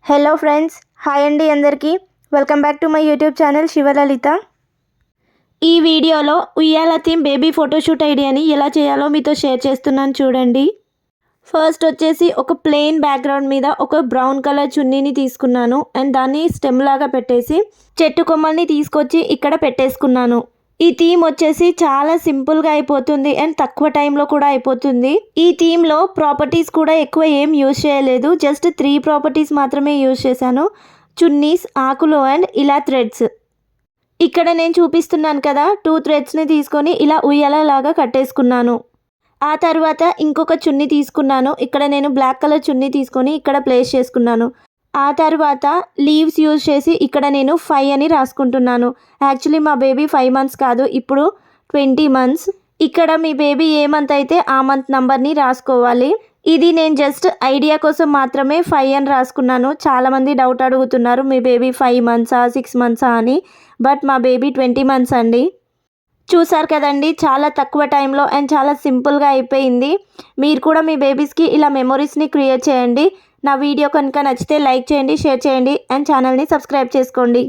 Hello friends, hi అండి అందరికీ. Welcome back to my YouTube channel Sivalalitha. ఈ వీడియోలో ఉయ్యాల థీమ్ బేబీ ఫోటోషూట్ ఐడియాని ఎలా చేయాలో మీతో షేర్ చేస్తున్నాను చూడండి. ఫస్ట్ వచ్చేసి ఒక ప్లెయిన్ బ్యాక్గ్రౌండ్ మీద ఒక బ్రౌన్ కలర్ చున్నీని తీసుకున్నాను అండ్ దాన్ని స్టెమ్ లాగా పెట్టేసి చెట్టు కొమ్మల్ని తీసుకొచ్చి ఇక్కడ పెట్టేసుకున్నాను. ఈ థీమ్ వచ్చేసి చాలా సింపుల్గా అయిపోతుంది అండ్ తక్కువ టైంలో కూడా అయిపోతుంది. ఈ థీమ్లో ప్రాపర్టీస్ కూడా ఎక్కువ ఏం యూజ్ చేయలేదు, జస్ట్ 3 ప్రాపర్టీస్ మాత్రమే యూజ్ చేశాను. చున్నీస్, ఆకులు అండ్ ఇలా థ్రెడ్స్. ఇక్కడ నేను చూపిస్తున్నాను కదా, 2 థ్రెడ్స్ని తీసుకొని ఇలా ఉయ్యాలలాగా కట్టేసుకున్నాను. ఆ తర్వాత ఇంకొక చున్నీ తీసుకున్నాను. ఇక్కడ నేను బ్లాక్ కలర్ చున్నీ తీసుకొని ఇక్కడ ప్లేస్ చేసుకున్నాను. ఆ తర్వాత లీవ్స్ యూజ్ చేసి ఇక్కడ నేను 5 అని రాసుకుంటున్నాను. యాక్చువల్లీ మా బేబీ 5 మంత్స్ కాదు, ఇప్పుడు 20 మంత్స్. ఇక్కడ మీ బేబీ ఏ మంత్ అయితే ఆ మంత్ నంబర్ని రాసుకోవాలి. ఇది నేను జస్ట్ ఐడియా కోసం మాత్రమే 5 అని రాసుకున్నాను. చాలామంది డౌట్ అడుగుతున్నారు మీ బేబీ 5 మంత్సా 6 మంత్సా అని. బట్ మా బేబీ 20 మంత్స్ అండి. చూసారు కదండి, చాలా తక్కువ టైంలో అండ్ చాలా సింపుల్గా అయిపోయింది. మీరు కూడా మీ బేబీస్కి ఇలా మెమొరీస్ని క్రియేట్ చేయండి. నా వీడియో కనుక నచ్చితే లైక్ చేయండి, షేర్ చేయండి అండ్ ఛానల్ని సబ్స్క్రైబ్ చేసుకోండి.